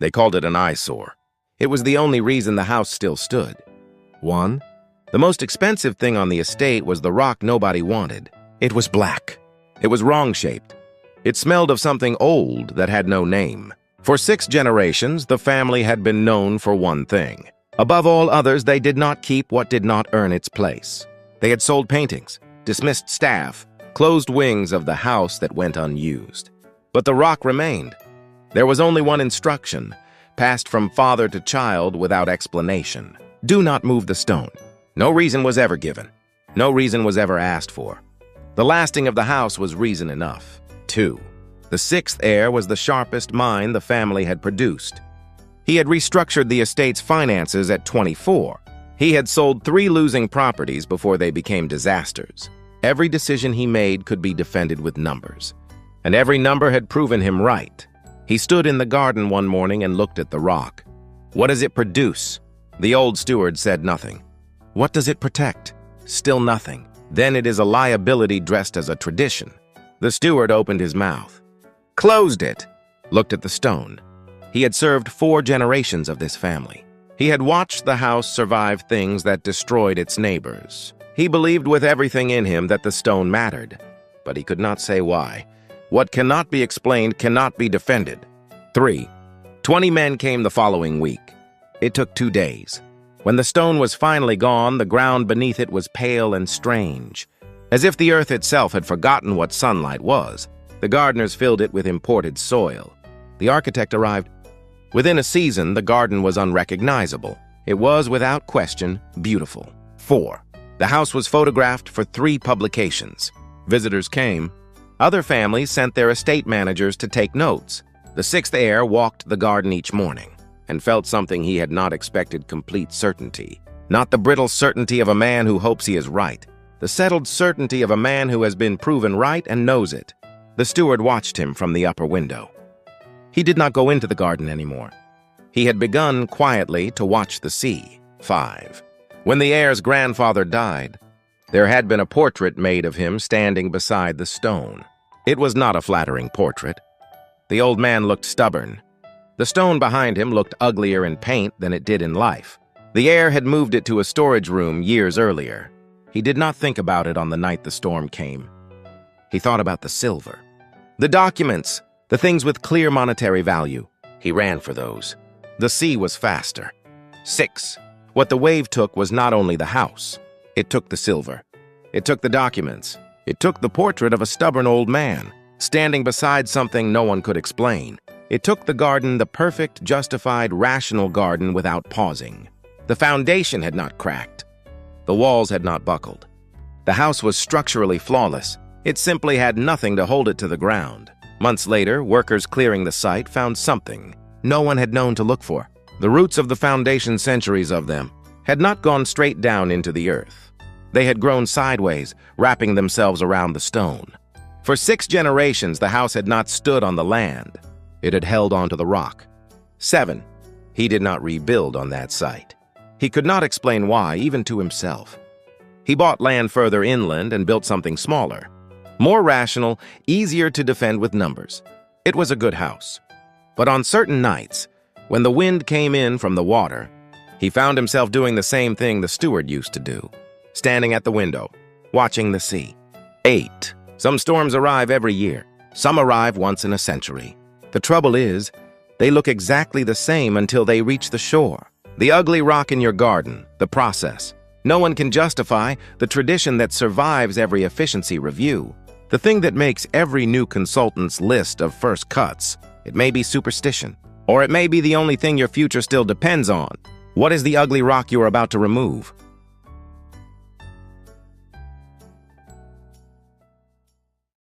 They called it an eyesore. It was the only reason the house still stood. 1. The most expensive thing on the estate was the rock nobody wanted. It was black. It was wrong-shaped. It smelled of something old that had no name. For 6 generations, the family had been known for one thing. Above all others, they did not keep what did not earn its place. They had sold paintings, dismissed staff, closed wings of the house that went unused. But the rock remained. There was only one instruction, passed from father to child without explanation. Do not move the stone. No reason was ever given. No reason was ever asked for. The lasting of the house was reason enough. 2. The 6th heir was the sharpest mind the family had produced. He had restructured the estate's finances at 24. He had sold 3 losing properties before they became disasters. Every decision he made could be defended with numbers. And every number had proven him right. He stood in the garden one morning and looked at the rock. What does it produce? The old steward said nothing. What does it protect? Still nothing. Then it is a liability dressed as a tradition. The steward opened his mouth, closed it, looked at the stone. He had served 4 generations of this family. He had watched the house survive things that destroyed its neighbors. He believed with everything in him that the stone mattered, but he could not say why. What cannot be explained cannot be defended. 3. 20 men came the following week. It took 2 days. When the stone was finally gone, the ground beneath it was pale and strange. As if the earth itself had forgotten what sunlight was, the gardeners filled it with imported soil. The architect arrived. Within a season, the garden was unrecognizable. It was, without question, beautiful. 4. The house was photographed for 3 publications. Visitors came. Other families sent their estate managers to take notes. The 6th heir walked the garden each morning and felt something he had not expected: complete certainty. Not the brittle certainty of a man who hopes he is right. The settled certainty of a man who has been proven right and knows it. The steward watched him from the upper window. He did not go into the garden anymore. He had begun quietly to watch the sea. 5. When the heir's grandfather died, there had been a portrait made of him standing beside the stone. It was not a flattering portrait. The old man looked stubborn. The stone behind him looked uglier in paint than it did in life. The heir had moved it to a storage room years earlier. He did not think about it on the night the storm came. He thought about the silver, the documents, the things with clear monetary value. He ran for those. The sea was faster. 6. What the wave took was not only the house. It took the silver. It took the documents. It took the portrait of a stubborn old man, standing beside something no one could explain. It took the garden, the perfect, justified, rational garden, without pausing. The foundation had not cracked. The walls had not buckled. The house was structurally flawless. It simply had nothing to hold it to the ground. Months later, workers clearing the site found something no one had known to look for. The roots of the foundation, centuries of them, had not gone straight down into the earth. They had grown sideways, wrapping themselves around the stone. For 6 generations, the house had not stood on the land. It had held onto the rock. 7. He did not rebuild on that site. He could not explain why, even to himself. He bought land further inland and built something smaller, more rational, easier to defend with numbers. It was a good house. But on certain nights, when the wind came in from the water, he found himself doing the same thing the steward used to do, standing at the window, watching the sea. 8. Some storms arrive every year. Some arrive once in a century. The trouble is, they look exactly the same until they reach the shore. The ugly rock in your garden, the process. No one can justify the tradition that survives every efficiency review. The thing that makes every new consultant's list of first cuts. It may be superstition, or it may be the only thing your future still depends on. What is the ugly rock you are about to remove?